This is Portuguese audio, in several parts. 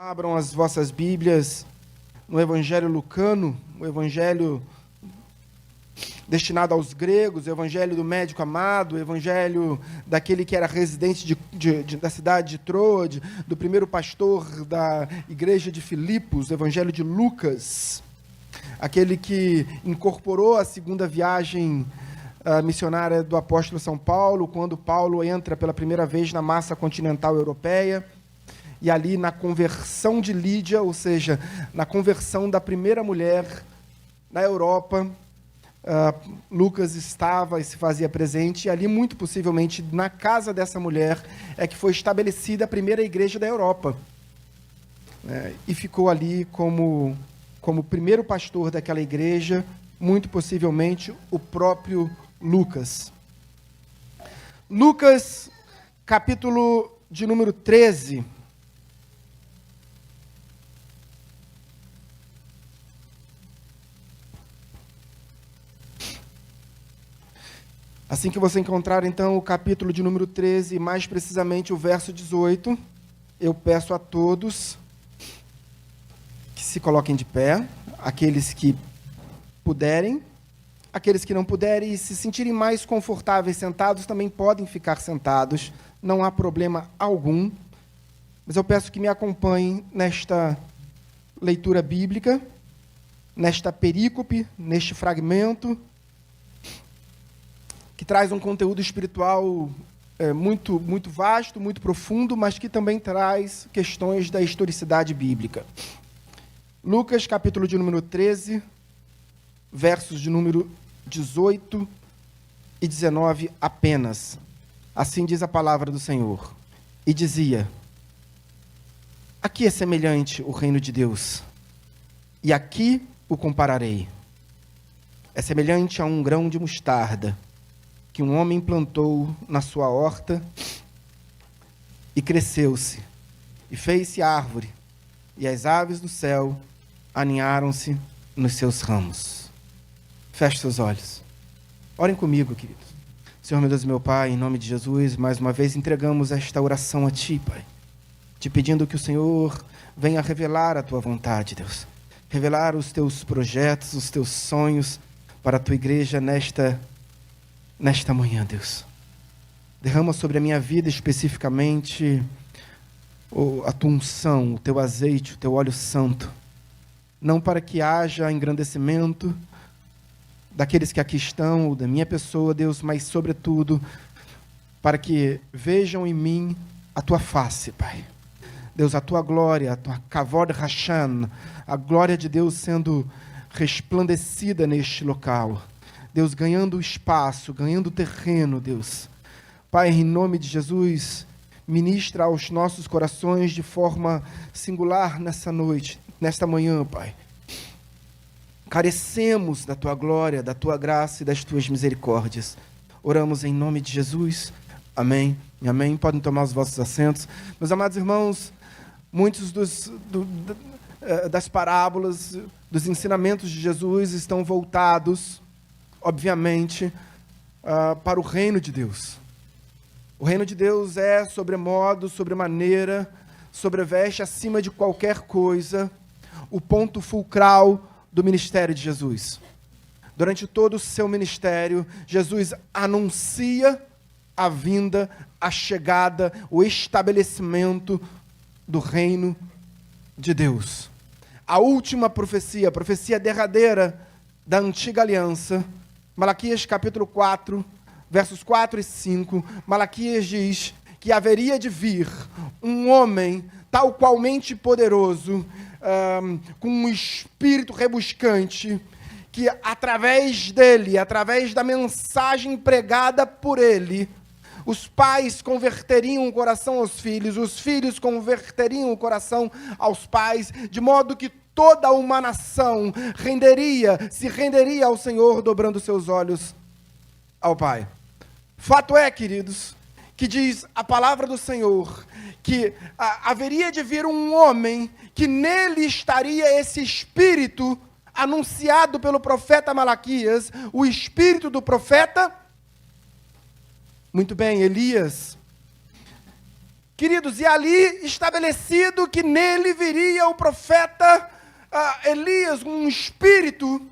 Abram as vossas Bíblias no Evangelho lucano, o Evangelho destinado aos gregos, o Evangelho do médico amado, o Evangelho daquele que era residente da cidade de Troade, do primeiro pastor da igreja de Filipos, o Evangelho de Lucas, aquele que incorporou a segunda viagem missionária do apóstolo São Paulo, quando Paulo entra pela primeira vez na massa continental europeia, e ali na conversão de Lídia, ou seja, na conversão da primeira mulher na Europa, Lucas estava e se fazia presente, e ali, muito possivelmente, na casa dessa mulher, é que foi estabelecida a primeira igreja da Europa. E ficou ali como primeiro pastor daquela igreja, muito possivelmente, o próprio Lucas. Lucas, capítulo de número 13. Assim que você encontrar, então, o capítulo de número 13, mais precisamente o verso 18, eu peço a todos que se coloquem de pé, aqueles que puderem, aqueles que não puderem e se sentirem mais confortáveis sentados, também podem ficar sentados, não há problema algum, mas eu peço que me acompanhem nesta leitura bíblica, nesta perícope, neste fragmento, que traz um conteúdo espiritual muito, muito vasto, muito profundo, mas que também traz questões da historicidade bíblica. Lucas, capítulo de número 13, versos de número 18 e 19 apenas. Assim diz a palavra do Senhor. E dizia: aqui é semelhante o reino de Deus, e aqui o compararei. É semelhante a um grão de mostarda, que um homem plantou na sua horta, e cresceu-se, e fez-se árvore, e as aves do céu aninharam-se nos seus ramos. Feche seus olhos. Orem comigo, queridos. Senhor, meu Deus e meu Pai, em nome de Jesus, mais uma vez entregamos esta oração a Ti, Pai, te pedindo que o Senhor venha revelar a Tua vontade, Deus. Revelar os Teus projetos, os Teus sonhos para a Tua igreja nesta manhã, Deus. Derrama sobre a minha vida especificamente a Tua unção, o Teu azeite, o Teu óleo santo. Não para que haja engrandecimento daqueles que aqui estão, ou da minha pessoa, Deus, mas sobretudo para que vejam em mim a Tua face, Pai. Deus, a Tua glória, a Tua Kavod Hashan, a glória de Deus sendo resplandecida neste local. Deus, ganhando espaço, ganhando terreno, Deus. Pai, em nome de Jesus, ministra aos nossos corações de forma singular nessa noite, nesta manhã, Pai. Carecemos da Tua glória, da Tua graça e das Tuas misericórdias. Oramos em nome de Jesus. Amém e amém. Podem tomar os vossos assentos. Meus amados irmãos, muitos das parábolas, dos ensinamentos de Jesus estão voltados, obviamente, para o reino de Deus. O reino de Deus é, sobremodo, sobremaneira, sobreveste acima de qualquer coisa, o ponto fulcral do ministério de Jesus. Durante todo o seu ministério, Jesus anuncia a vinda, a chegada, o estabelecimento do reino de Deus. A última profecia, a profecia derradeira da antiga aliança, Malaquias capítulo 4, versos 4 e 5, Malaquias diz que haveria de vir um homem tal qualmente poderoso, com um espírito rebuscante, que através dele, através da mensagem pregada por ele, os pais converteriam o coração aos filhos, os filhos converteriam o coração aos pais, de modo que toda uma nação se renderia ao Senhor, dobrando seus olhos ao Pai. Fato é, queridos, que diz a palavra do Senhor, que haveria de vir um homem, que nele estaria esse espírito anunciado pelo profeta Malaquias, o espírito do profeta, muito bem, Elias, Queridos, e ali estabelecido que nele viria o profeta Elias, um espírito,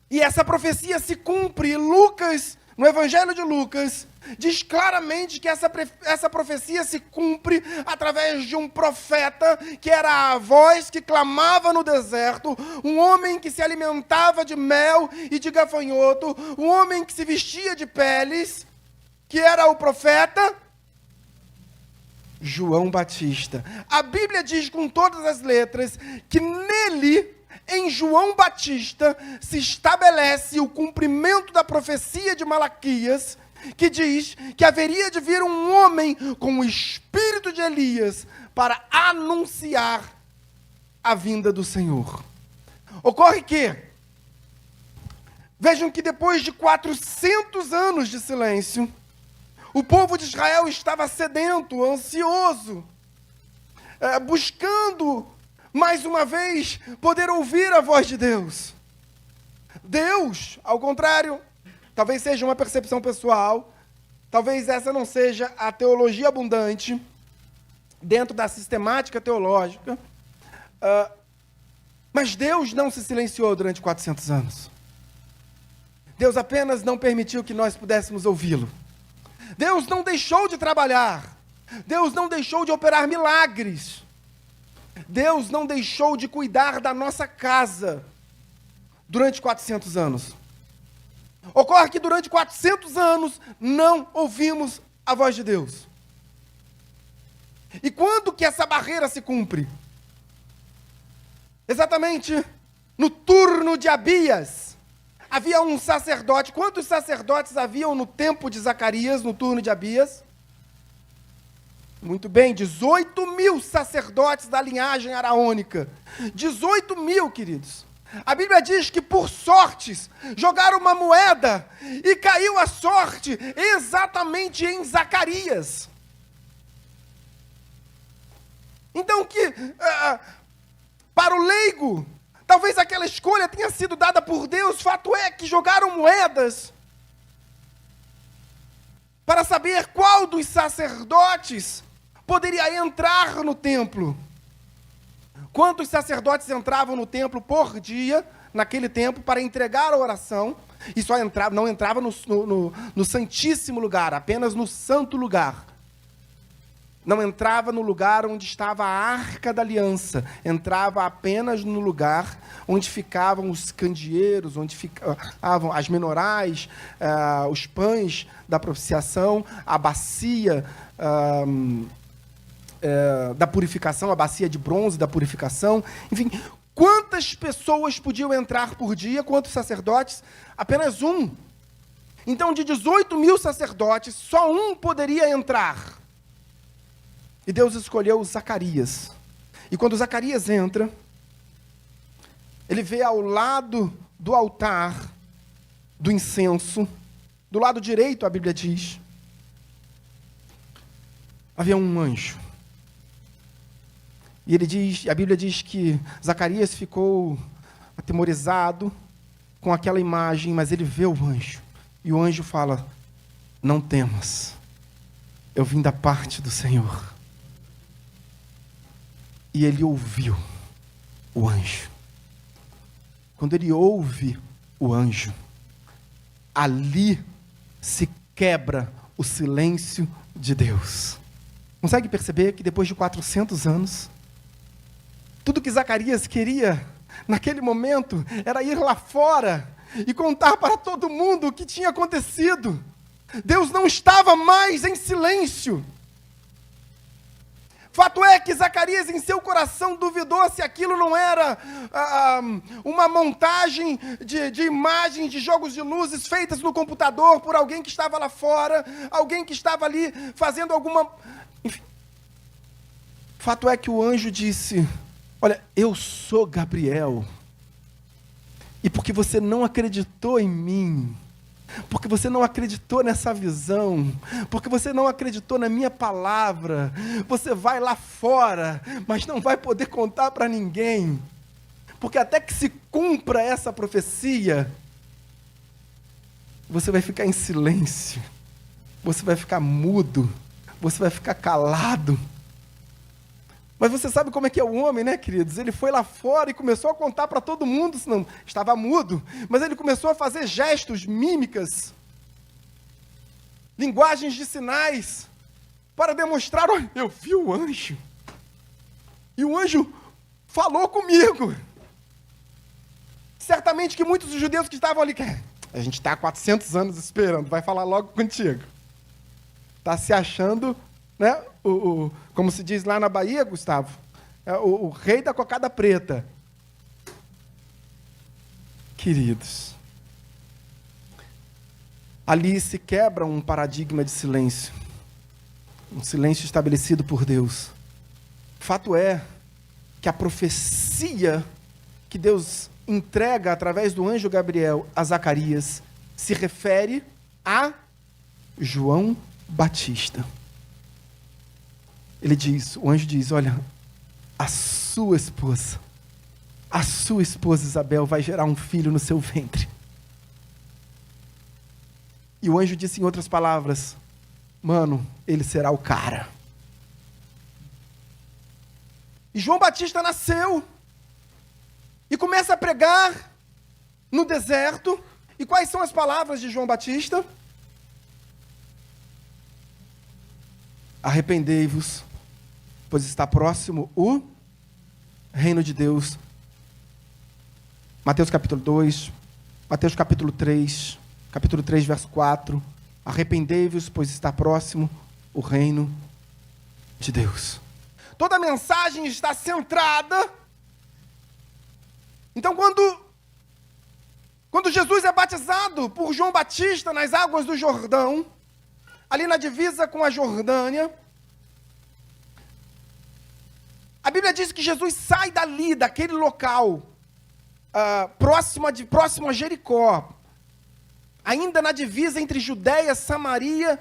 e essa profecia se cumpre. Lucas, no Evangelho de Lucas, diz claramente que essa profecia se cumpre através de um profeta, que era a voz que clamava no deserto, um homem que se alimentava de mel e de gafanhoto, um homem que se vestia de peles, que era o profeta João Batista. A Bíblia diz com todas as letras que nele, em João Batista, se estabelece o cumprimento da profecia de Malaquias, que diz que haveria de vir um homem com o espírito de Elias para anunciar a vinda do Senhor. Ocorre que, vejam que depois de 400 anos de silêncio, o povo de Israel estava sedento, ansioso, buscando, mais uma vez, poder ouvir a voz de Deus. Deus, ao contrário, talvez seja uma percepção pessoal, talvez essa não seja a teologia abundante, dentro da sistemática teológica, mas Deus não se silenciou durante 400 anos. Deus apenas não permitiu que nós pudéssemos ouvi-lo. Deus não deixou de trabalhar. Deus não deixou de operar milagres. Deus não deixou de cuidar da nossa casa durante 400 anos. Ocorre que durante 400 anos não ouvimos a voz de Deus. E quando que essa barreira se cumpre? Exatamente no turno de Abias. Havia um sacerdote. Quantos sacerdotes haviam no tempo de Zacarias, no turno de Abias? Muito bem, 18.000 sacerdotes da linhagem araônica. 18.000, queridos. A Bíblia diz que, por sortes, jogaram uma moeda e caiu a sorte exatamente em Zacarias. Então, para o leigo, talvez aquela escolha tenha sido dada por Deus. Fato é que jogaram moedas para saber qual dos sacerdotes poderia entrar no templo. Quantos sacerdotes entravam no templo por dia, naquele tempo, para entregar a oração, e não entrava no santíssimo lugar, apenas no santo lugar. Não entrava no lugar onde estava a Arca da Aliança, entrava apenas no lugar onde ficavam os candeeiros, onde ficavam as menorais, os pães da propiciação, a bacia da purificação, a bacia de bronze da purificação. Enfim, quantas pessoas podiam entrar por dia? Quantos sacerdotes? Apenas um. Então, de 18.000 sacerdotes, só um poderia entrar. E Deus escolheu Zacarias. E quando Zacarias entra, ele vê ao lado do altar do incenso, do lado direito, a Bíblia diz, havia um anjo. E a Bíblia diz que Zacarias ficou atemorizado com aquela imagem, mas ele vê o anjo. E o anjo fala: não temas, eu vim da parte do Senhor. E ele ouviu o anjo. Quando ele ouve o anjo, ali se quebra o silêncio de Deus. Consegue perceber que depois de 400 anos, tudo que Zacarias queria naquele momento era ir lá fora e contar para todo mundo o que tinha acontecido. Deus não estava mais em silêncio. Fato é que Zacarias, em seu coração, duvidou se aquilo não era uma montagem de imagens, de jogos de luzes feitas no computador por alguém que estava lá fora, alguém que estava ali fazendo alguma... Enfim. Fato é que o anjo disse: olha, eu sou Gabriel, e porque você não acreditou em mim, porque você não acreditou nessa visão, porque você não acreditou na minha palavra, você vai lá fora, mas não vai poder contar para ninguém, porque até que se cumpra essa profecia, você vai ficar em silêncio, você vai ficar mudo, você vai ficar calado. Mas você sabe como é que é o homem, né, queridos? Ele foi lá fora e começou a contar para todo mundo, senão estava mudo, mas ele começou a fazer gestos, mímicas, linguagens de sinais, para demonstrar, olha, eu vi o anjo, e o anjo falou comigo. Certamente que muitos dos judeus que estavam ali, a gente está há 400 anos esperando, vai falar logo contigo. Está se achando, né, como se diz lá na Bahia, Gustavo, o rei da cocada preta. Queridos, ali se quebra um paradigma de silêncio, um silêncio estabelecido por Deus. Fato é que a profecia que Deus entrega através do anjo Gabriel a Zacarias se refere a João Batista. O anjo diz, olha, a sua esposa Isabel vai gerar um filho no seu ventre. E o anjo disse em outras palavras, mano, ele será o cara. E João Batista nasceu e começa a pregar no deserto. E quais são as palavras de João Batista? Arrependei-vos, pois está próximo o reino de Deus. Mateus capítulo 2, Mateus capítulo 3, verso 4. Arrependei-vos, pois está próximo o reino de Deus. Toda a mensagem está centrada. Então, quando Jesus é batizado por João Batista nas águas do Jordão, ali na divisa com a Jordânia, a Bíblia diz que Jesus sai dali, daquele local, próximo a Jericó, ainda na divisa entre Judéia, Samaria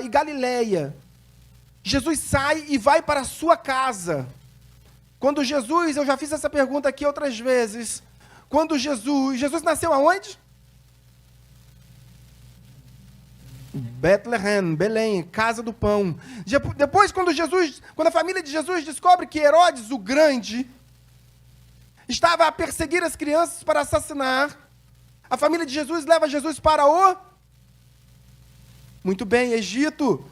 e Galileia. Jesus sai e vai para a sua casa. Quando Jesus, eu já fiz essa pergunta aqui outras vezes, quando Jesus nasceu aonde? Betlehem, Belém, casa do pão. Depois, quando a família de Jesus descobre que Herodes o Grande estava a perseguir as crianças para assassinar, a família de Jesus leva Jesus para muito bem, Egito.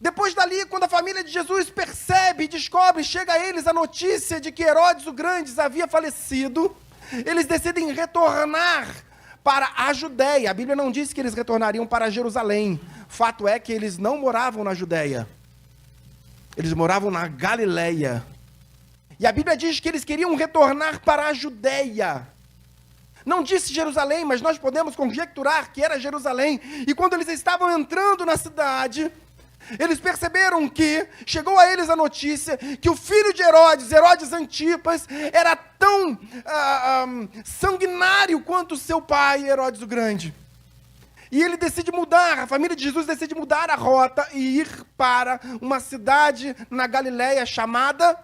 Depois dali, quando a família de Jesus percebe, descobre, chega a eles a notícia de que Herodes o Grande havia falecido, eles decidem retornar para a Judéia. A Bíblia não diz que eles retornariam para Jerusalém. Fato é que eles não moravam na Judéia. Eles moravam na Galileia. E a Bíblia diz que eles queriam retornar para a Judéia. Não disse Jerusalém, mas nós podemos conjecturar que era Jerusalém. E quando eles estavam entrando na cidade, eles perceberam que chegou a eles a notícia que o filho de Herodes Antipas, era tão sanguinário quanto seu pai, Herodes o Grande. E ele decide mudar, a família de Jesus decide mudar a rota e ir para uma cidade na Galileia chamada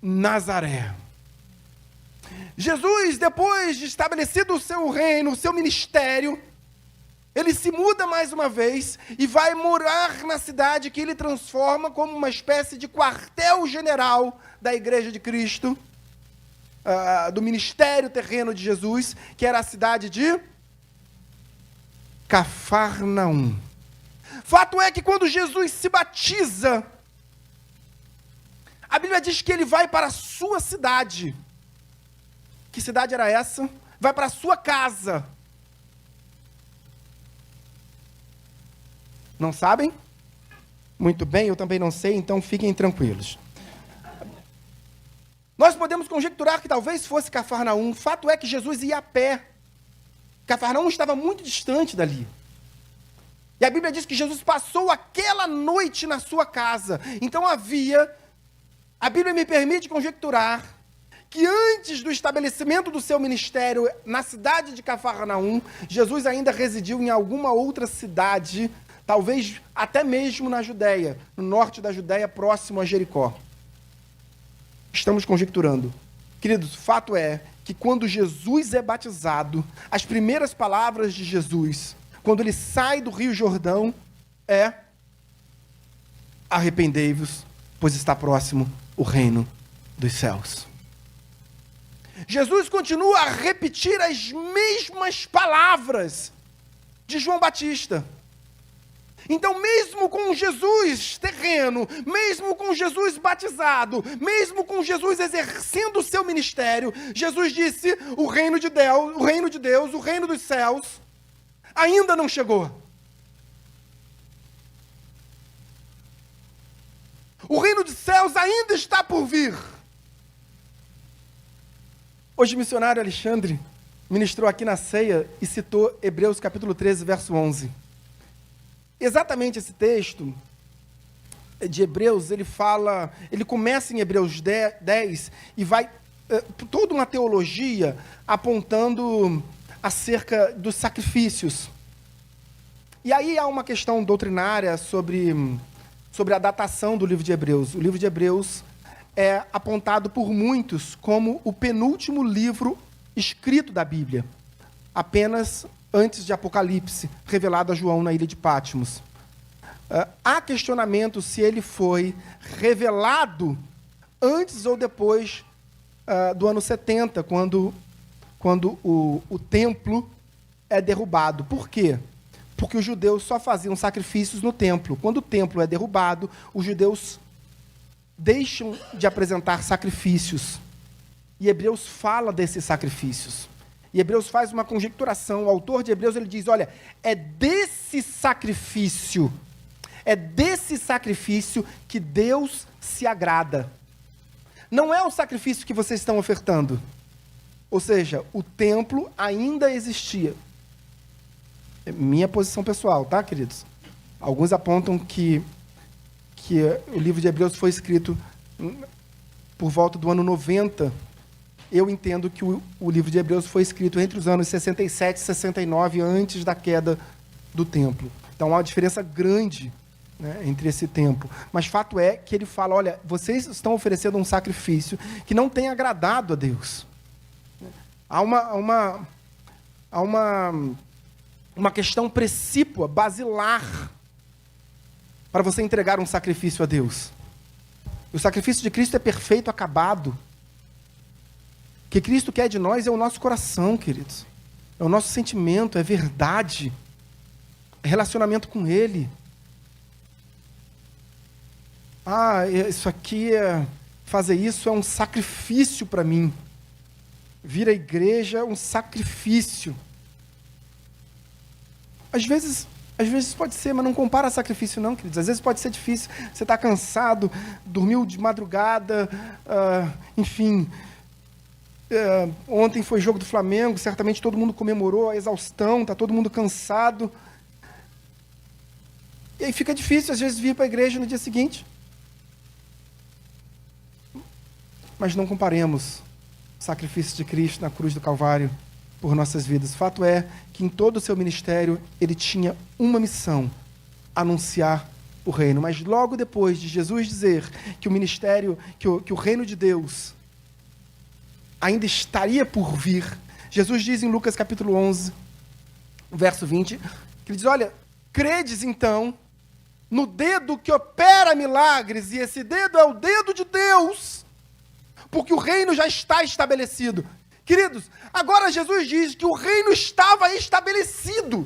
Nazaré. Jesus, depois de estabelecido o seu reino, o seu ministério, ele se muda mais uma vez e vai morar na cidade que ele transforma como uma espécie de quartel-general da Igreja de Cristo, do ministério terreno de Jesus, que era a cidade de Cafarnaum. Fato é que quando Jesus se batiza, a Bíblia diz que ele vai para a sua cidade. Que cidade era essa? Vai para a sua casa. Não sabem? Muito bem, eu também não sei, então fiquem tranquilos. Nós podemos conjecturar que talvez fosse Cafarnaum. Fato é que Jesus ia a pé. Cafarnaum estava muito distante dali. E a Bíblia diz que Jesus passou aquela noite na sua casa. Então a Bíblia me permite conjecturar que antes do estabelecimento do seu ministério na cidade de Cafarnaum, Jesus ainda residiu em alguma outra cidade, talvez até mesmo na Judéia, no norte da Judéia, próximo a Jericó. Estamos conjecturando. Queridos, o fato é que quando Jesus é batizado, as primeiras palavras de Jesus, quando ele sai do Rio Jordão, é arrependei-vos, pois está próximo o reino dos céus. Jesus continua a repetir as mesmas palavras de João Batista. Então, mesmo com Jesus terreno, mesmo com Jesus batizado, mesmo com Jesus exercendo o seu ministério, Jesus disse: o reino de Deus, o reino dos céus, ainda não chegou. O reino dos céus ainda está por vir. Hoje o missionário Alexandre ministrou aqui na ceia e citou Hebreus capítulo 13, verso 11. Exatamente esse texto de Hebreus, ele começa em Hebreus 10 e vai toda uma teologia apontando acerca dos sacrifícios. E aí há uma questão doutrinária sobre a datação do livro de Hebreus. O livro de Hebreus é apontado por muitos como o penúltimo livro escrito da Bíblia, apenas antes de Apocalipse, revelado a João na ilha de Patmos. Há questionamento se ele foi revelado antes ou depois do ano 70, quando o templo é derrubado. Por quê? Porque os judeus só faziam sacrifícios no templo. Quando o templo é derrubado, os judeus deixam de apresentar sacrifícios. E Hebreus fala desses sacrifícios. E Hebreus faz uma conjecturação. O autor de Hebreus ele diz: olha, é desse sacrifício que Deus se agrada. Não é o sacrifício que vocês estão ofertando. Ou seja, o templo ainda existia. É minha posição pessoal, tá, queridos? Alguns apontam que o livro de Hebreus foi escrito por volta do ano 90. Eu entendo que o livro de Hebreus foi escrito entre os anos 67 e 69, antes da queda do templo. Então há uma diferença grande, né, entre esse tempo. Mas fato é que ele fala: olha, vocês estão oferecendo um sacrifício que não tem agradado a Deus. Há uma questão precípua, basilar, para você entregar um sacrifício a Deus. O sacrifício de Cristo é perfeito, acabado. O que Cristo quer de nós é o nosso coração, queridos. É o nosso sentimento, é verdade. É relacionamento com Ele. Isso aqui fazer isso é um sacrifício para mim. Vir à igreja é um sacrifício. Às vezes pode ser, mas não compara sacrifício não, queridos. Às vezes pode ser difícil. Você está cansado, dormiu de madrugada, enfim. Ontem foi jogo do Flamengo, certamente todo mundo comemorou a exaustão, está todo mundo cansado. E aí fica difícil, às vezes, vir para a igreja no dia seguinte. Mas não comparemos o sacrifício de Cristo na cruz do Calvário por nossas vidas. Fato é que em todo o seu ministério ele tinha uma missão: anunciar o reino. Mas logo depois de Jesus dizer que o ministério, que o reino de Deus ainda estaria por vir, Jesus diz em Lucas capítulo 11, verso 20, que ele diz: olha, credes então no dedo que opera milagres, e esse dedo é o dedo de Deus, porque o reino já está estabelecido. Queridos, agora Jesus diz que o reino estava estabelecido.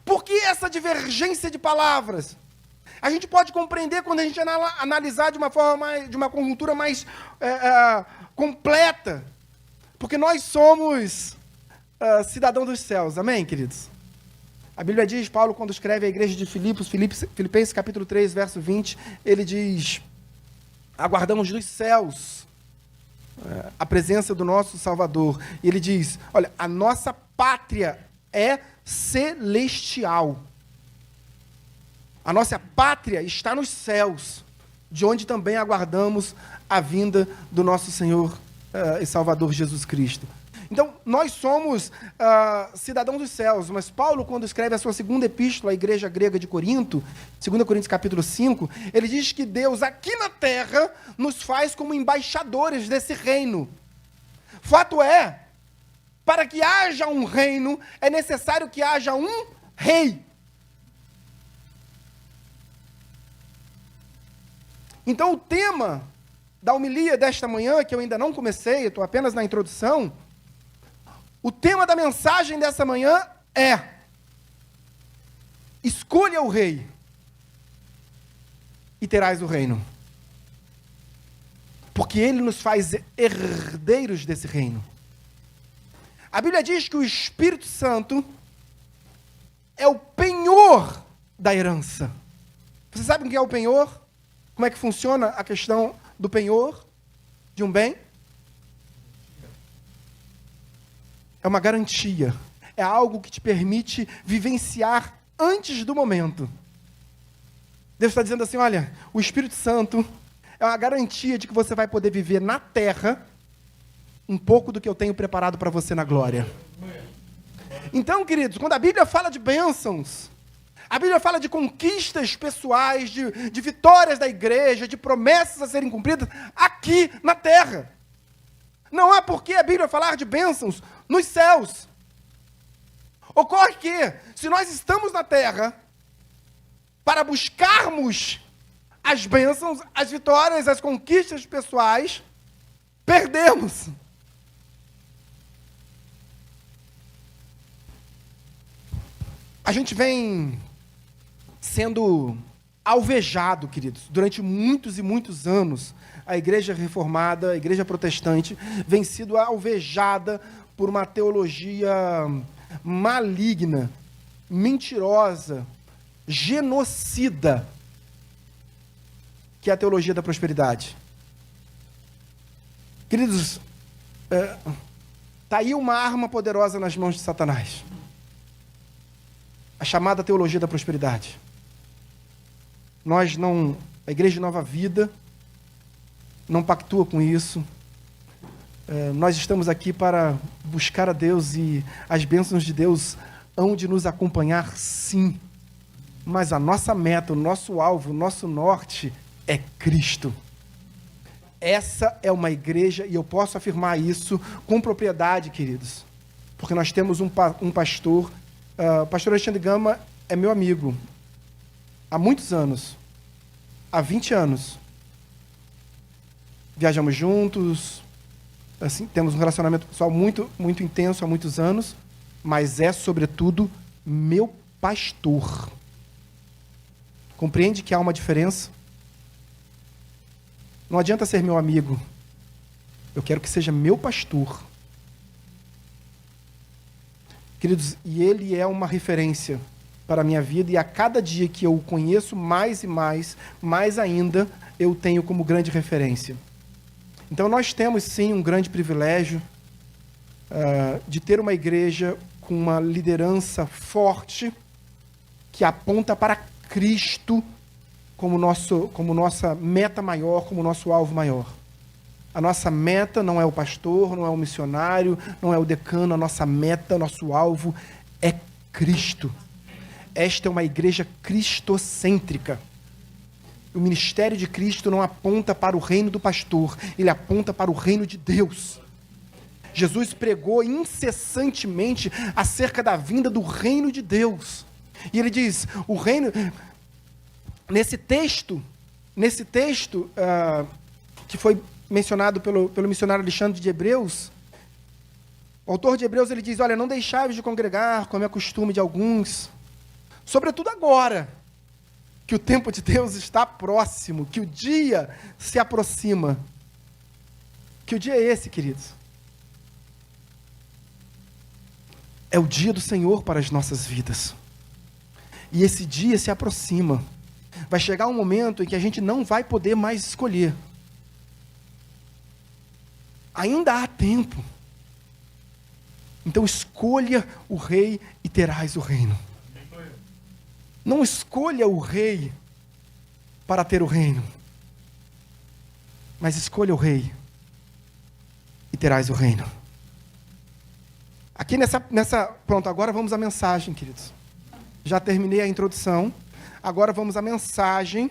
Por que essa divergência de palavras? A gente pode compreender quando a gente analisar de uma forma, de uma conjuntura mais completa. Porque nós somos cidadãos dos céus. Amém, queridos? A Bíblia diz, Paulo, quando escreve à igreja de Filipenses capítulo 3, verso 20, ele diz: aguardamos dos céus a presença do nosso Salvador. E ele diz: olha, a nossa pátria é celestial. A nossa pátria está nos céus, de onde também aguardamos a vinda do nosso Senhor e Salvador Jesus Cristo. Então, nós somos cidadãos dos céus, mas Paulo, quando escreve a sua segunda epístola à igreja grega de Corinto, 2 Coríntios capítulo 5, ele diz que Deus aqui na terra nos faz como embaixadores desse reino. Fato é, para que haja um reino, é necessário que haja um rei. Então, o tema da homilia desta manhã, que eu ainda não comecei, estou apenas na introdução, o tema da mensagem dessa manhã é: escolha o rei e terás o reino. Porque ele nos faz herdeiros desse reino. A Bíblia diz que o Espírito Santo é o penhor da herança. Você sabe o que é o penhor? Como é que funciona a questão do penhor de um bem? É uma garantia. É algo que te permite vivenciar antes do momento. Deus está dizendo assim, olha, o Espírito Santo é uma garantia de que você vai poder viver na terra um pouco do que eu tenho preparado para você na glória. Então, queridos, quando a Bíblia fala de bênçãos, a Bíblia fala de conquistas pessoais, de vitórias da igreja, de promessas a serem cumpridas aqui na terra. Não há por que a Bíblia falar de bênçãos nos céus. Ocorre que, se nós estamos na terra para buscarmos as bênçãos, as vitórias, as conquistas pessoais, perdemos. A gente vem sendo alvejado, queridos, durante muitos e muitos anos. A igreja reformada, a igreja protestante, vem sido alvejada por uma teologia maligna, mentirosa, genocida, que é a teologia da prosperidade. Queridos, está aí uma arma poderosa nas mãos de Satanás. A chamada teologia da prosperidade. A Igreja de Nova Vida não pactua com isso. Nós estamos aqui para buscar a Deus e as bênçãos de Deus hão de nos acompanhar, sim. Mas a nossa meta, o nosso alvo, o nosso norte é Cristo. Essa é uma igreja, e eu posso afirmar isso com propriedade, queridos, porque nós temos um pastor, o pastor Alexandre Gama é meu amigo, há muitos anos, há 20 anos. Viajamos juntos, assim, temos um relacionamento pessoal muito, muito intenso há muitos anos, mas é, sobretudo, meu pastor. Compreende que há uma diferença? Não adianta ser meu amigo. Eu quero que seja meu pastor. Queridos, e ele é uma referência para a minha vida, e a cada dia que eu o conheço mais e mais ainda, eu tenho como grande referência. Então nós temos sim um grande privilégio de ter uma igreja com uma liderança forte, que aponta para Cristo como nossa meta maior, como nosso alvo maior. A nossa meta não é o pastor, não é o missionário, não é o decano, a nossa meta, nosso alvo é Cristo. Esta é uma igreja cristocêntrica. O ministério de Cristo não aponta para o reino do pastor, ele aponta para o reino de Deus. Jesus pregou incessantemente acerca da vinda do reino de Deus. E ele diz, o reino... Nesse texto que foi mencionado pelo missionário Alexandre de Hebreus, o autor de Hebreus ele diz, olha, não deixai-vos de congregar, como é costume de alguns, sobretudo agora, que o tempo de Deus está próximo, que o dia se aproxima. Que o dia é esse, queridos? É o dia do Senhor para as nossas vidas. E esse dia se aproxima. Vai chegar um momento em que a gente não vai poder mais escolher. Ainda há tempo. Então escolha o rei e terás o reino. Não escolha o rei para ter o reino, mas escolha o rei e terás o reino. Aqui pronto, agora vamos à mensagem, queridos. Já terminei a introdução. Agora vamos à mensagem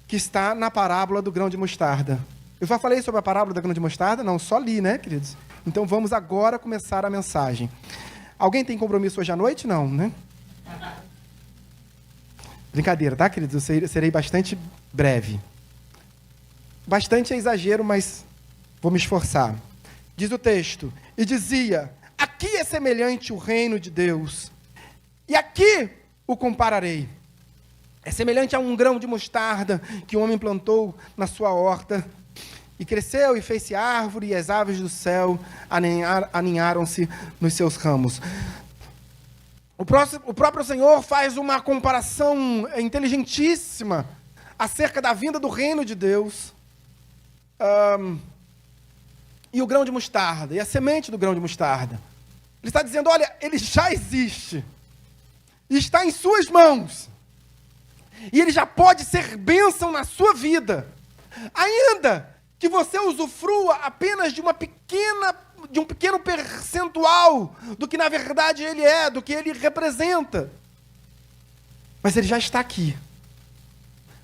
que está na parábola do grão de mostarda. Eu já falei sobre a parábola do grão de mostarda? Não, só li, né, queridos? Então vamos agora começar a mensagem. Alguém tem compromisso hoje à noite? Não, né? Brincadeira, tá, queridos? Eu serei bastante breve. Bastante é exagero, mas vou me esforçar. Diz o texto: e dizia: aqui é semelhante o reino de Deus, e aqui o compararei. É semelhante a um grão de mostarda que o homem plantou na sua horta, e cresceu e fez-se árvore, e as aves do céu aninharam-se nos seus ramos. O próprio Senhor faz uma comparação inteligentíssima acerca da vinda do reino de Deus, e o grão de mostarda, e a semente do grão de mostarda. Ele está dizendo, olha, ele já existe, e está em suas mãos, e ele já pode ser bênção na sua vida, ainda que você usufrua apenas de um pequeno percentual do que na verdade ele é, do que ele representa. Mas ele já está aqui.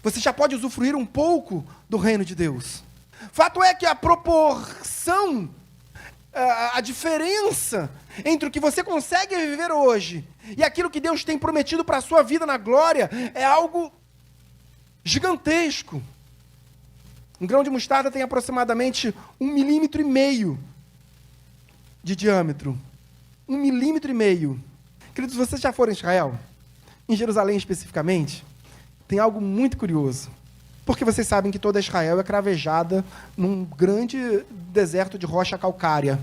Você já pode usufruir um pouco do reino de Deus. Fato é que a proporção, a diferença entre o que você consegue viver hoje e aquilo que Deus tem prometido para a sua vida na glória é algo gigantesco. Um grão de mostarda tem aproximadamente 1,5 milímetro de diâmetro. 1,5 milímetro. Queridos, vocês já foram em Israel? Em Jerusalém especificamente? Tem algo muito curioso. Porque vocês sabem que toda Israel é cravejada num grande deserto de rocha calcária.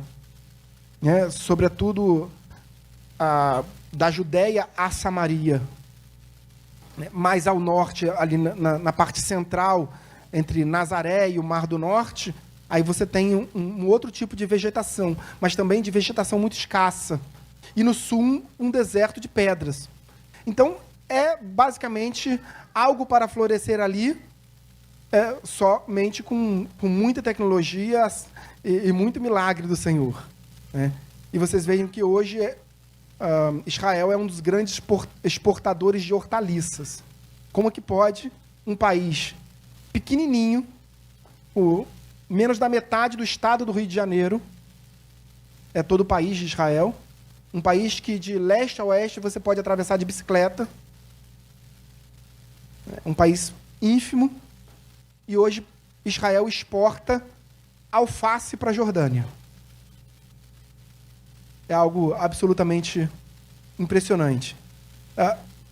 Né? Sobretudo da Judéia a Samaria. Mais ao norte, ali na parte central, entre Nazaré e o Mar do Norte, aí você tem um outro tipo de vegetação, mas também de vegetação muito escassa. E no sul, um deserto de pedras. Então, é basicamente algo para florescer ali, somente com muita tecnologia e muito milagre do Senhor. Né? E vocês veem que hoje Israel é um dos grandes exportadores de hortaliças. Como que pode um país pequenininho, menos da metade do estado do Rio de Janeiro, é todo o país de Israel, um país que de leste a oeste você pode atravessar de bicicleta, um país ínfimo, e hoje Israel exporta alface para a Jordânia. É algo absolutamente impressionante.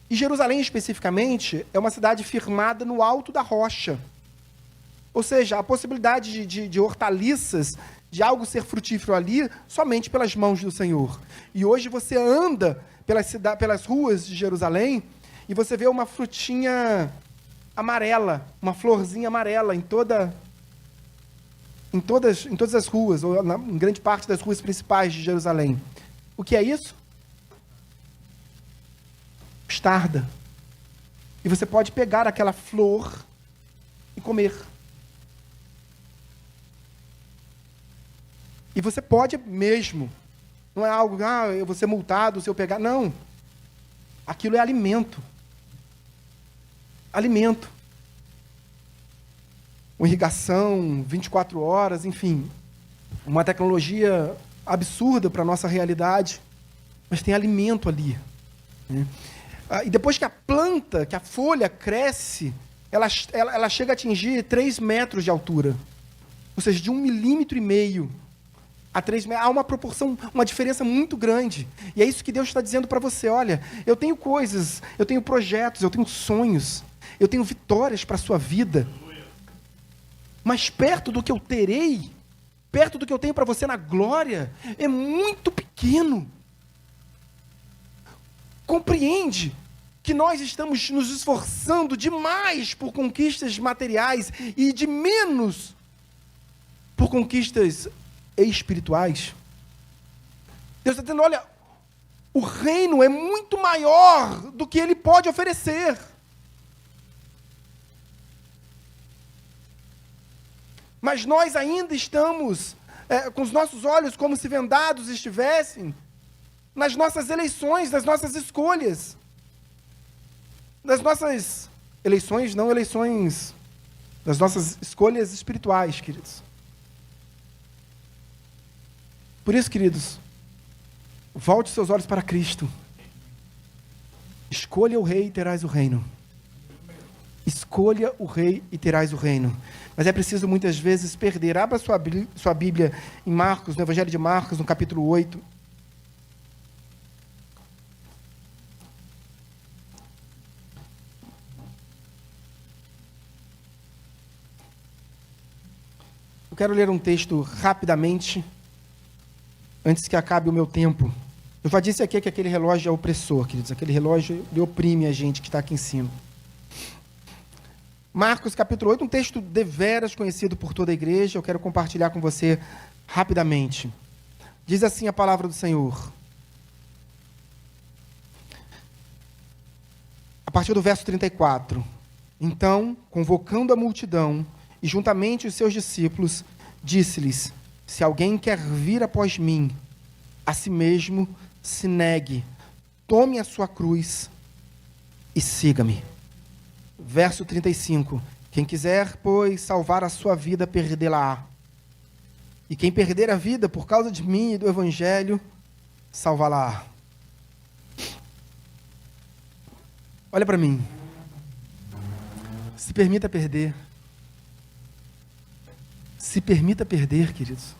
E Jerusalém, especificamente, é uma cidade firmada no alto da rocha. Ou seja, a possibilidade de hortaliças, de algo ser frutífero ali, somente pelas mãos do Senhor. E hoje você anda pelas ruas de Jerusalém e você vê uma frutinha amarela, uma florzinha amarela em todas as ruas, ou em grande parte das ruas principais de Jerusalém. O que é isso? Mostarda. E você pode pegar aquela flor e comer. E você pode mesmo. Não é algo, eu vou ser multado se eu pegar. Não. Aquilo é alimento. Alimento. Uma irrigação, 24 horas, enfim. Uma tecnologia absurda para a nossa realidade. Mas tem alimento ali. Né? E depois que a planta, que a folha cresce, ela chega a atingir 3 metros de altura. Ou seja, de 1,5 milímetro a 3 metros. Há uma proporção, uma diferença muito grande. E é isso que Deus está dizendo para você. Olha, eu tenho coisas, eu tenho projetos, eu tenho sonhos, eu tenho vitórias para a sua vida. Mas perto do que eu terei, perto do que eu tenho para você na glória, é muito pequeno. Compreende que nós estamos nos esforçando demais por conquistas materiais e de menos por conquistas espirituais? Deus está dizendo, olha, o reino é muito maior do que ele pode oferecer. Mas nós ainda estamos com os nossos olhos como se vendados estivessem nas nossas eleições, nas nossas escolhas. Nas nossas eleições, não eleições, nas nossas escolhas espirituais, queridos. Por isso, queridos, volte seus olhos para Cristo. Escolha o rei e terás o reino. Escolha o rei e terás o reino. Mas é preciso muitas vezes perder. Abra sua Bíblia em Marcos, no Evangelho de Marcos, no capítulo 8. Eu quero ler um texto rapidamente, antes que acabe o meu tempo. Eu já disse aqui que aquele relógio é opressor, queridos. Aquele relógio, ele oprime a gente que está aqui em cima. Marcos, capítulo 8, um texto deveras conhecido por toda a igreja. Eu quero compartilhar com você rapidamente. Diz assim a palavra do Senhor. A partir do verso 34. Então, convocando a multidão, e juntamente os seus discípulos, disse-lhes: se alguém quer vir após mim, a si mesmo se negue, tome a sua cruz e siga-me. Verso 35. Quem quiser, pois, salvar a sua vida, perdê-la-á. E quem perder a vida por causa de mim e do Evangelho, salvá-la-á. Olha para mim. Se permita perder. Se permita perder, queridos.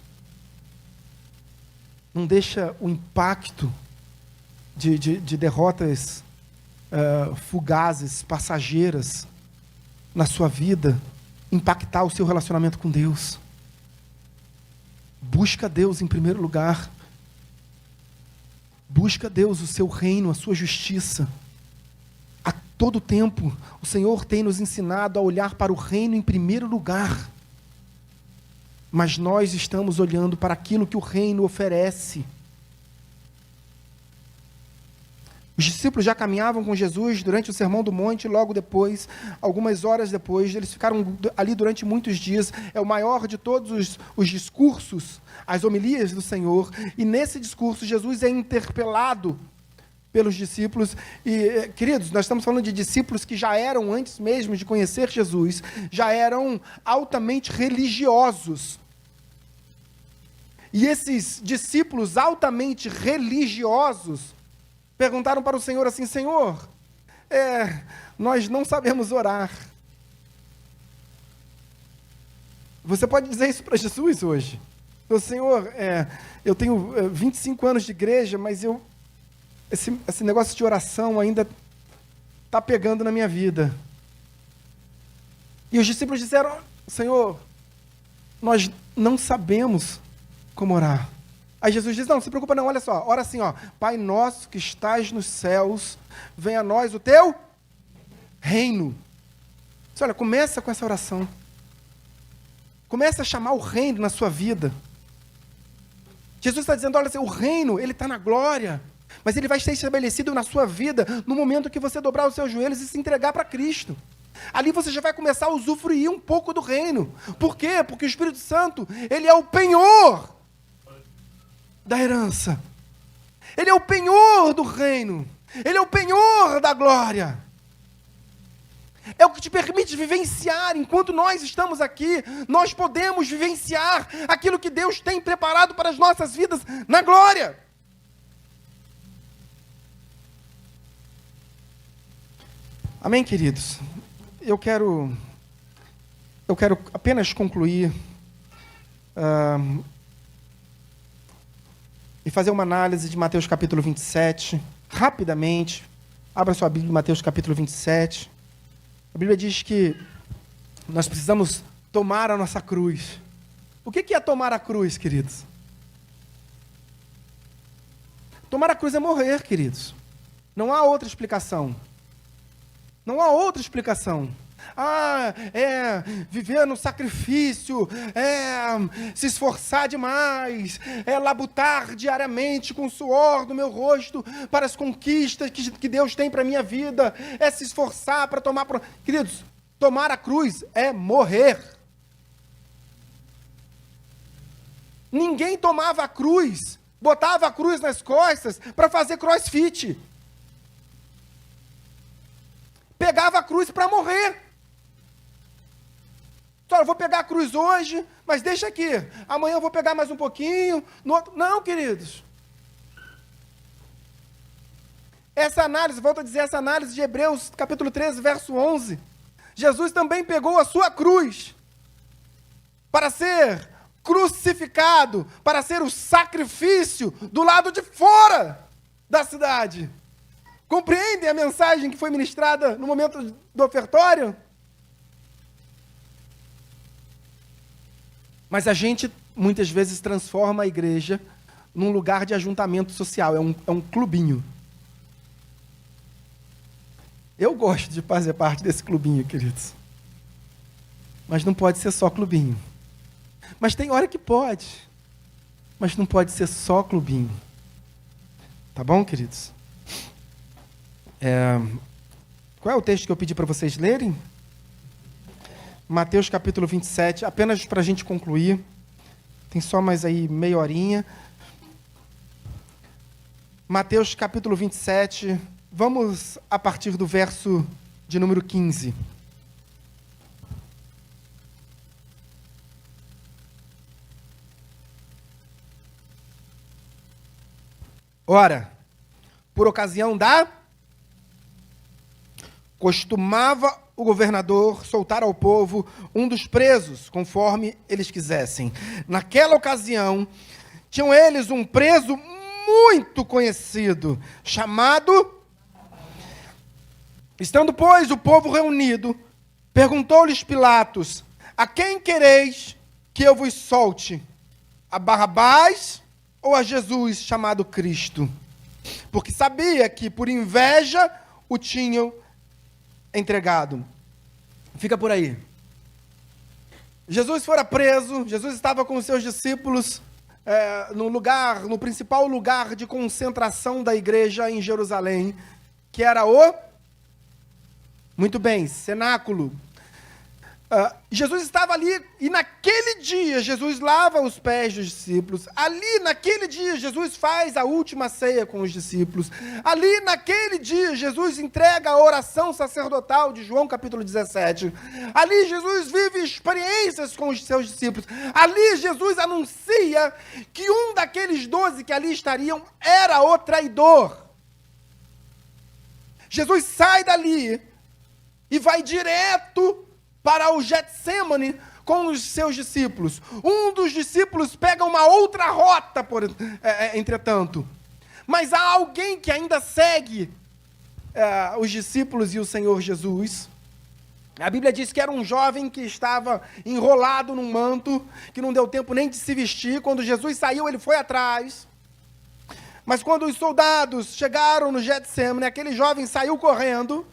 Não deixa o impacto de derrotas fugazes, passageiras na sua vida impactar o seu relacionamento com Deus. Busca Deus em primeiro lugar. Busca Deus, o seu reino, a sua justiça. A todo tempo, o Senhor tem nos ensinado a olhar para o reino em primeiro lugar. Mas nós estamos olhando para aquilo que o reino oferece. Os discípulos já caminhavam com Jesus durante o Sermão do Monte, logo depois, algumas horas depois, eles ficaram ali durante muitos dias. É o maior de todos os discursos, as homilias do Senhor. E nesse discurso, Jesus é interpelado pelos discípulos. E, queridos, nós estamos falando de discípulos que já eram, antes mesmo de conhecer Jesus, já eram altamente religiosos. E esses discípulos altamente religiosos perguntaram para o Senhor assim: Senhor, nós não sabemos orar. Você pode dizer isso para Jesus hoje? Senhor, eu tenho 25 anos de igreja, mas esse negócio de oração ainda está pegando na minha vida. E os discípulos disseram: Senhor, nós não sabemos como orar. Aí Jesus diz: não se preocupa não, olha só, ora assim, Pai nosso que estás nos céus, venha a nós o teu reino. Olha, começa com essa oração. Começa a chamar o reino na sua vida. Jesus está dizendo: olha assim, o reino, ele está na glória, mas ele vai ser estabelecido na sua vida no momento que você dobrar os seus joelhos e se entregar para Cristo. Ali você já vai começar a usufruir um pouco do reino. Por quê? Porque o Espírito Santo, ele é o penhor da herança. Ele é o penhor do reino. Ele é o penhor da glória. É o que te permite vivenciar. Enquanto nós estamos aqui, nós podemos vivenciar aquilo que Deus tem preparado para as nossas vidas na glória. Amém, queridos? Eu quero apenas concluir e fazer uma análise de Mateus capítulo 27, rapidamente. Abra sua Bíblia em Mateus capítulo 27. A Bíblia diz que nós precisamos tomar a nossa cruz. O que é tomar a cruz, queridos? Tomar a cruz é morrer, queridos. Não há outra explicação. Não há outra explicação. Viver no sacrifício, se esforçar demais, labutar diariamente com o suor do meu rosto para as conquistas que Deus tem para a minha vida, se esforçar para tomar... Queridos, tomar a cruz é morrer. Ninguém tomava a cruz, botava a cruz nas costas para fazer crossfit. Pegava a cruz para morrer. Só, eu vou pegar a cruz hoje, mas deixa aqui. Amanhã eu vou pegar mais um pouquinho. Não, queridos. Essa análise, volto a dizer, essa análise de Hebreus, capítulo 13, verso 11. Jesus também pegou a sua cruz para ser crucificado, para ser o sacrifício do lado de fora da cidade. Compreendem a mensagem que foi ministrada no momento do ofertório? Mas a gente, muitas vezes, transforma a igreja num lugar de ajuntamento social, é um clubinho. Eu gosto de fazer parte desse clubinho, queridos. Mas não pode ser só clubinho. Mas tem hora que pode. Mas não pode ser só clubinho. Tá bom, queridos? Qual é o texto que eu pedi para vocês lerem? Mateus capítulo 27, apenas para a gente concluir. Tem só mais aí meia horinha. Mateus capítulo 27, vamos a partir do verso de número 15. Ora, por ocasião costumava o governador soltar ao povo um dos presos, conforme eles quisessem. Naquela ocasião, tinham eles um preso muito conhecido, chamado... Estando, pois, o povo reunido, perguntou-lhes Pilatos: a quem quereis que eu vos solte? A Barrabás ou a Jesus, chamado Cristo? Porque sabia que, por inveja, o tinham entregado. Fica por aí. Jesus fora preso, Jesus estava com os seus discípulos no principal lugar de concentração da igreja em Jerusalém, que era muito bem, cenáculo. Jesus estava ali e naquele dia Jesus lava os pés dos discípulos. Ali naquele dia Jesus faz a última ceia com os discípulos. Ali naquele dia Jesus entrega a oração sacerdotal de João capítulo 17. Ali Jesus vive experiências com os seus discípulos. Ali Jesus anuncia que um daqueles 12 que ali estariam era o traidor. Jesus sai dali e vai direto para o Getsemane com os seus discípulos. Um dos discípulos pega uma outra rota, entretanto. Mas há alguém que ainda segue os discípulos e o Senhor Jesus. A Bíblia diz que era um jovem que estava enrolado num manto, que não deu tempo nem de se vestir. Quando Jesus saiu, ele foi atrás. Mas quando os soldados chegaram no Getsemane, aquele jovem saiu correndo.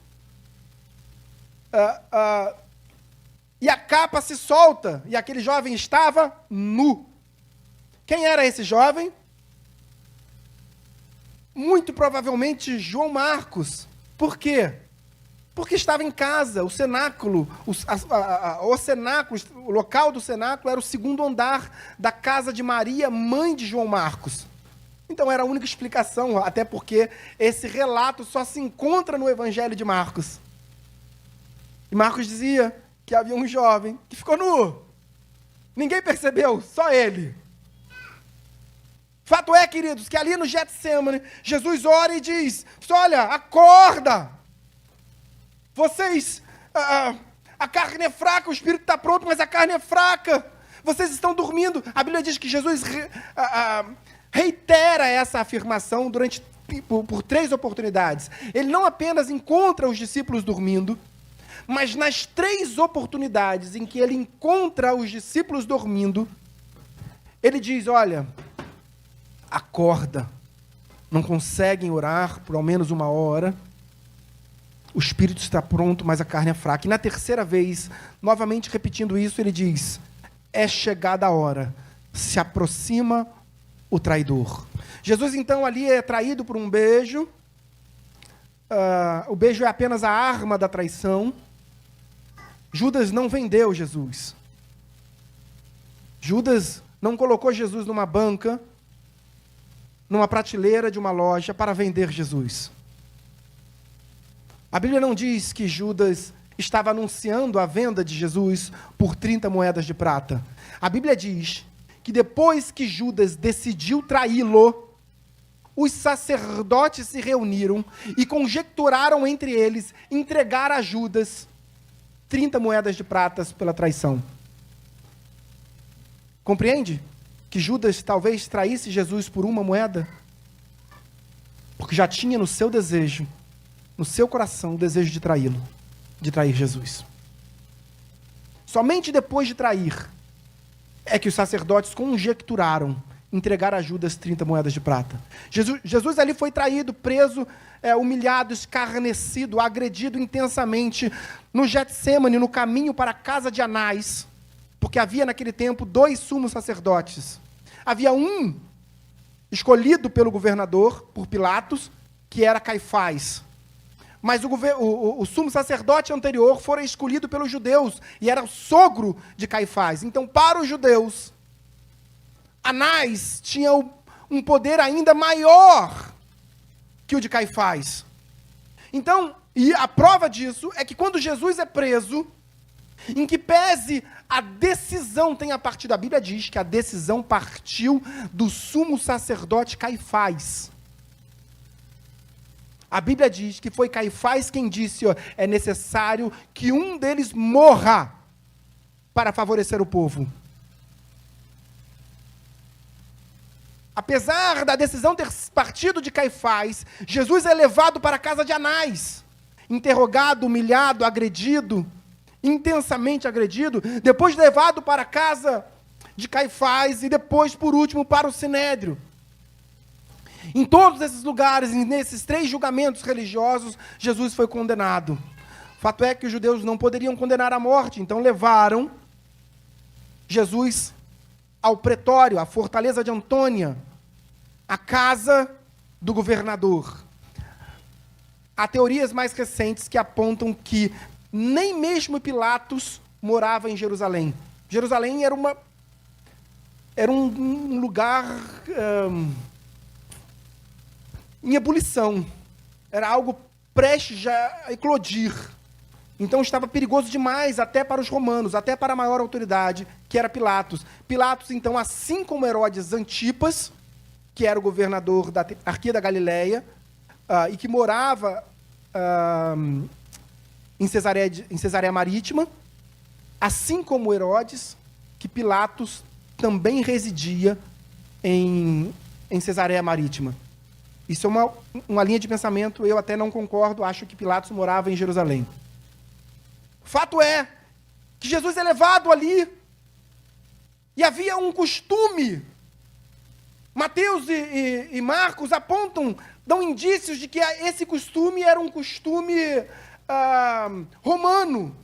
E a capa se solta, e aquele jovem estava nu. Quem era esse jovem? Muito provavelmente João Marcos. Por quê? Porque estava em casa, o cenáculo, o local do cenáculo era o segundo andar da casa de Maria, mãe de João Marcos. Então era a única explicação, até porque esse relato só se encontra no Evangelho de Marcos. E Marcos dizia que havia um jovem que ficou nu. Ninguém percebeu, só ele. Fato é, queridos, que ali no Getsemane, Jesus ora e diz: olha, acorda. Vocês, a carne é fraca, o espírito está pronto, mas a carne é fraca. Vocês estão dormindo. A Bíblia diz que Jesus reitera essa afirmação por 3 oportunidades. Ele não apenas encontra os discípulos dormindo, mas nas 3 oportunidades em que ele encontra os discípulos dormindo, ele diz: olha, acorda. Não conseguem orar por ao menos 1 hora. O espírito está pronto, mas a carne é fraca. E na 3ª vez, novamente repetindo isso, ele diz: é chegada a hora, se aproxima o traidor. Jesus então ali é traído por um beijo. O beijo é apenas a arma da traição. Judas não vendeu Jesus. Judas não colocou Jesus numa banca, numa prateleira de uma loja para vender Jesus. A Bíblia não diz que Judas estava anunciando a venda de Jesus por 30 moedas de prata. A Bíblia diz que depois que Judas decidiu traí-lo, os sacerdotes se reuniram e conjecturaram entre eles entregar a Judas 30 moedas de prata pela traição. Compreende? Que Judas talvez traísse Jesus por uma moeda? Porque já tinha no seu desejo, no seu coração, o desejo de traí-lo, de trair Jesus. Somente depois de trair, é que os sacerdotes conjecturaram entregar a Judas 30 moedas de prata. Jesus ali foi traído, preso, humilhado, escarnecido, agredido intensamente no Getsêmani, no caminho para a casa de Anás, porque havia naquele tempo 2 sumos sacerdotes. Havia um escolhido pelo governador, por Pilatos, que era Caifás. Mas o sumo sacerdote anterior fora escolhido pelos judeus, e era o sogro de Caifás. Então, para os judeus, Anás tinha um poder ainda maior que o de Caifás. Então, e a prova disso é que quando Jesus é preso, em que pese a decisão tenha partido, a Bíblia diz que a decisão partiu do sumo sacerdote Caifás. A Bíblia diz que foi Caifás quem disse, é necessário que um deles morra para favorecer o povo. Apesar da decisão ter partido de Caifás, Jesus é levado para a casa de Anás, interrogado, humilhado, agredido, intensamente agredido, depois levado para a casa de Caifás e depois, por último, para o Sinédrio. Em todos esses lugares, nesses 3 julgamentos religiosos, Jesus foi condenado. O fato é que os judeus não poderiam condenar à morte, então levaram Jesus ao pretório, à fortaleza de Antônia, à casa do governador. Há teorias mais recentes que apontam que nem mesmo Pilatos morava em Jerusalém. Jerusalém era um lugar em ebulição. Era algo prestes a eclodir. Então estava perigoso demais até para os romanos, até para a maior autoridade, que era Pilatos. Pilatos, então, assim como Herodes Antipas, que era o governador da Arquia da Galileia, e que morava em Cesareia Marítima, assim como Herodes, que Pilatos também residia em Cesareia Marítima. Isso é uma linha de pensamento, eu até não concordo, acho que Pilatos morava em Jerusalém. Fato é que Jesus é levado ali, e havia um costume. Mateus e Marcos apontam, dão indícios de que esse costume era um costume romano,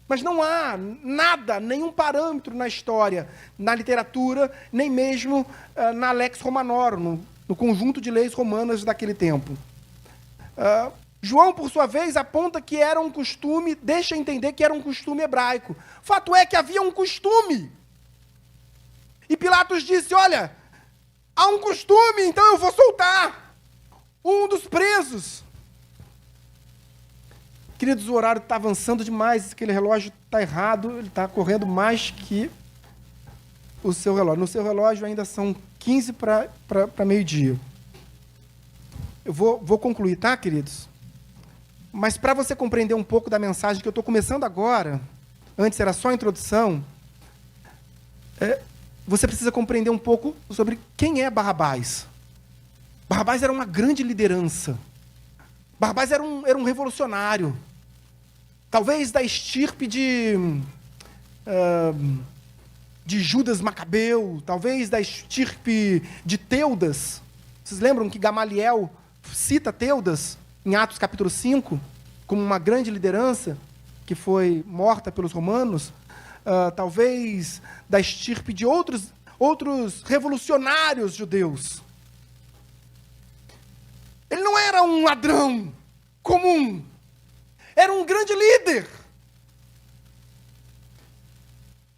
mas não há nada, nenhum parâmetro na história, na literatura, nem mesmo na Lex Romanorum, no conjunto de leis romanas daquele tempo. João, por sua vez, aponta que era um costume, deixa entender que era um costume hebraico. Fato é que havia um costume. E Pilatos disse, olha, há um costume, então eu vou soltar um dos presos. Queridos, o horário está avançando demais, aquele relógio está errado, ele está correndo mais que o seu relógio. No seu relógio ainda são 15 para meio-dia. Eu vou concluir, tá, queridos? Mas para você compreender um pouco da mensagem que eu estou começando agora, antes era só a introdução, você precisa compreender um pouco sobre quem é Barrabás. Barrabás era uma grande liderança. Barrabás era um revolucionário. Talvez da estirpe de Judas Macabeu, talvez da estirpe de Teudas. Vocês lembram que Gamaliel cita Teudas em Atos capítulo 5, como uma grande liderança que foi morta pelos romanos? Talvez da estirpe de outros revolucionários judeus. Ele não era um ladrão comum, era um grande líder.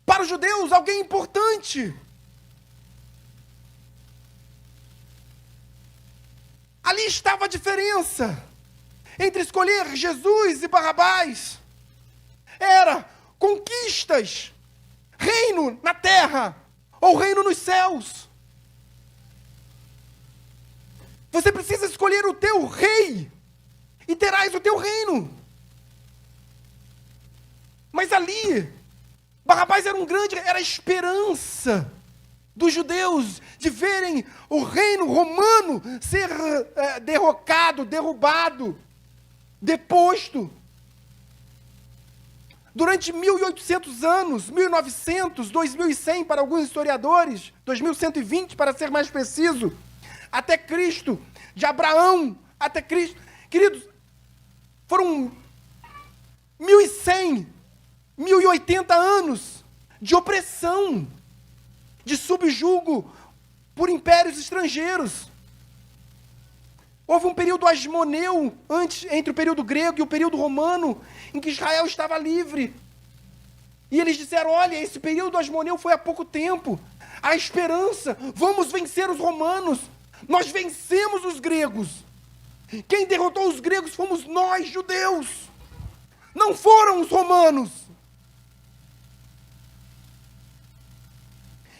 Para os judeus, alguém importante. Ali estava a diferença entre escolher Jesus e Barrabás. Era conquistas, reino na terra ou reino nos céus. Você precisa escolher o teu rei e terás o teu reino. Mas ali, Barrabás era a esperança dos judeus de verem o reino romano ser derrocado, derrubado, deposto. Durante 1.800 anos, 1.900, 2.100 para alguns historiadores, 2.120 para ser mais preciso, até Cristo, de Abraão até Cristo. Queridos, foram 1.100, 1.080 anos de opressão, de subjugo por impérios estrangeiros. Houve um período asmoneu entre o período grego e o período romano, em que Israel estava livre. E eles disseram, olha, esse período asmoneu foi há pouco tempo. A esperança, vamos vencer os romanos. Nós vencemos os gregos. Quem derrotou os gregos fomos nós, judeus. Não foram os romanos.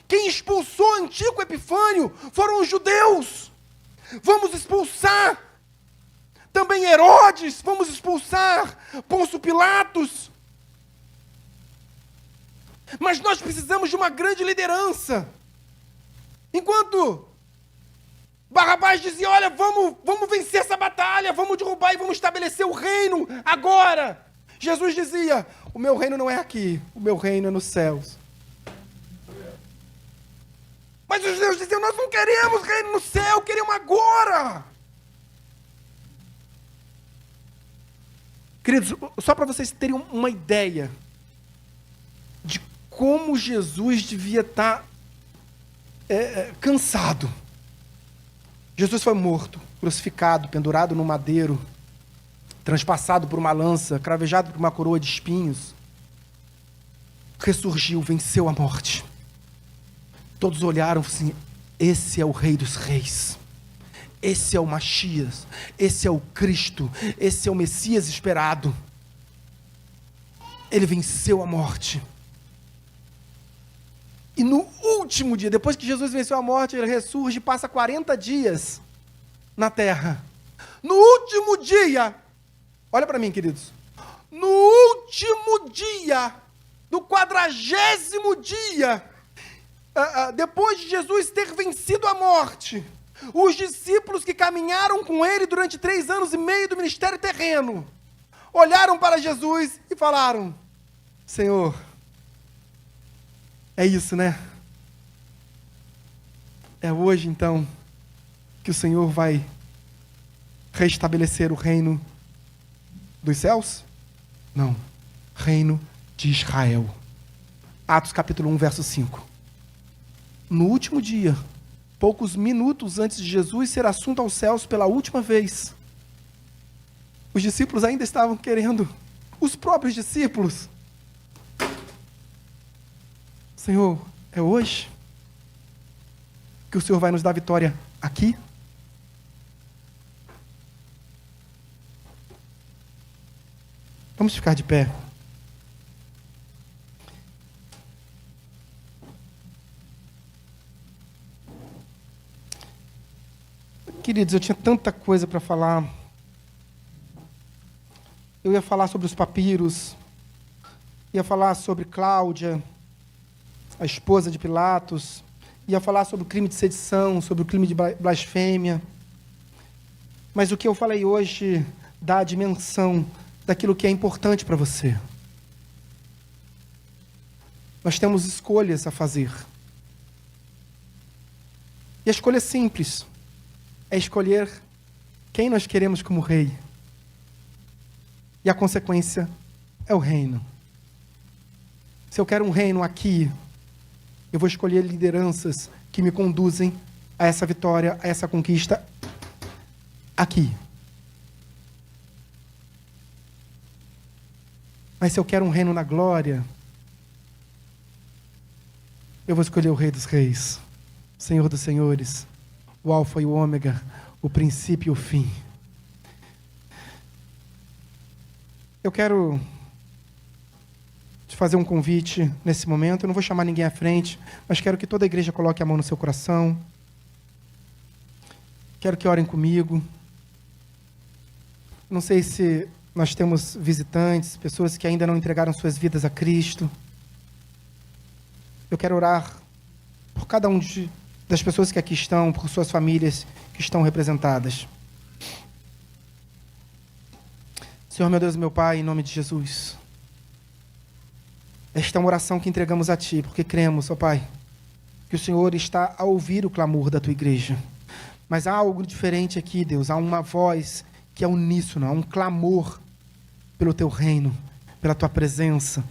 Quem expulsou Antíoco Epifânio foram os judeus. Vamos expulsar também Herodes, vamos expulsar Pôncio Pilatos. Mas nós precisamos de uma grande liderança. Enquanto Barrabás dizia, olha, vamos vencer essa batalha, vamos derrubar e vamos estabelecer o reino agora. Jesus dizia, o meu reino não é aqui, o meu reino é nos céus. Mas os judeus diziam, nós não queremos reino no céu, queremos agora. Queridos, só para vocês terem uma ideia de como Jesus devia estar cansado. Jesus foi morto, crucificado, pendurado no madeiro, transpassado por uma lança, cravejado por uma coroa de espinhos. Ressurgiu, venceu a morte. Todos olharam assim, esse é o Rei dos Reis. Esse é o Machias. Esse é o Cristo. Esse é o Messias esperado. Ele venceu a morte. E no último dia, depois que Jesus venceu a morte, ele ressurge e passa 40 dias na terra. No último dia, olha para mim, queridos. No último dia, do 40º dia, depois de Jesus ter vencido a morte, os discípulos que caminharam com ele durante 3 anos e meio do ministério terreno, olharam para Jesus e falaram, Senhor, é isso, né? É hoje, então, que o Senhor vai restabelecer o reino dos céus? Não. Reino de Israel. Atos capítulo 1, verso 5. No último dia, poucos minutos antes de Jesus ser assunto aos céus pela última vez, os discípulos ainda estavam querendo, os próprios discípulos, Senhor, é hoje que o Senhor vai nos dar vitória aqui? Vamos ficar de pé. Queridos, eu tinha tanta coisa para falar. Eu ia falar sobre os papiros, ia falar sobre Cláudia, a esposa de Pilatos, ia falar sobre o crime de sedição, sobre o crime de blasfêmia. Mas o que eu falei hoje dá a dimensão daquilo que é importante para você. Nós temos escolhas a fazer. E a escolha é simples. É escolher quem nós queremos como rei. E a consequência é o reino. Se eu quero um reino aqui, eu vou escolher lideranças que me conduzem a essa vitória, a essa conquista aqui. Mas se eu quero um reino na glória, eu vou escolher o Rei dos Reis, Senhor dos Senhores, o Alfa e o Ômega, o princípio e o fim. Eu quero te fazer um convite nesse momento. Eu não vou chamar ninguém à frente, mas quero que toda a igreja coloque a mão no seu coração. Quero que orem comigo. Não sei se nós temos visitantes, pessoas que ainda não entregaram suas vidas a Cristo. Eu quero orar por cada das pessoas que aqui estão, por suas famílias que estão representadas. Senhor, meu Deus e meu Pai, em nome de Jesus, esta é uma oração que entregamos a Ti, porque cremos, ó Pai, que o Senhor está a ouvir o clamor da Tua igreja. Mas há algo diferente aqui, Deus, há uma voz que é uníssona, há um clamor pelo Teu reino, pela Tua presença,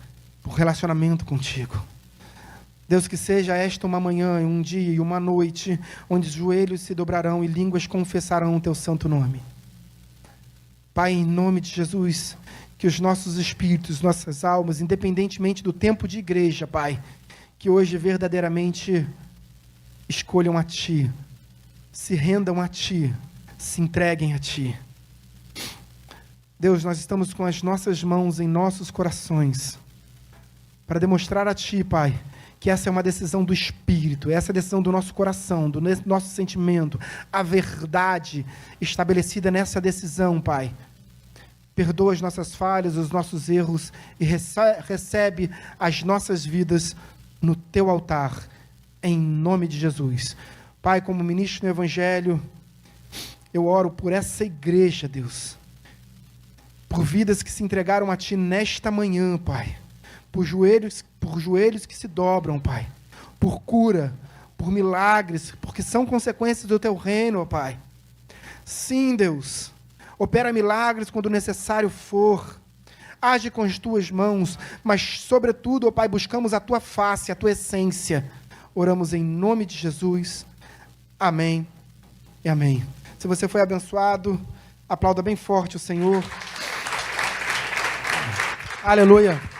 por relacionamento contigo. Deus, que seja esta uma manhã, um dia e uma noite, onde os joelhos se dobrarão e línguas confessarão o Teu santo nome. Pai, em nome de Jesus, que os nossos espíritos, nossas almas, independentemente do tempo de igreja, Pai, que hoje verdadeiramente escolham a Ti, se rendam a Ti, se entreguem a Ti. Deus, nós estamos com as nossas mãos em nossos corações, para demonstrar a Ti, Pai, que essa é uma decisão do Espírito, essa é a decisão do nosso coração, do nosso sentimento, a verdade estabelecida nessa decisão, Pai. Perdoa as nossas falhas, os nossos erros e recebe as nossas vidas no Teu altar, em nome de Jesus. Pai, como ministro no Evangelho, eu oro por essa igreja, Deus, por vidas que se entregaram a Ti nesta manhã, Pai, por joelhos que se dobram, Pai, por cura, por milagres, porque são consequências do Teu reino, ó Pai. Sim, Deus, opera milagres quando necessário for, age com as Tuas mãos, mas sobretudo, ó Pai, buscamos a Tua face, a Tua essência. Oramos em nome de Jesus. Amém e amém. Se você foi abençoado, aplauda bem forte o Senhor. Aleluia.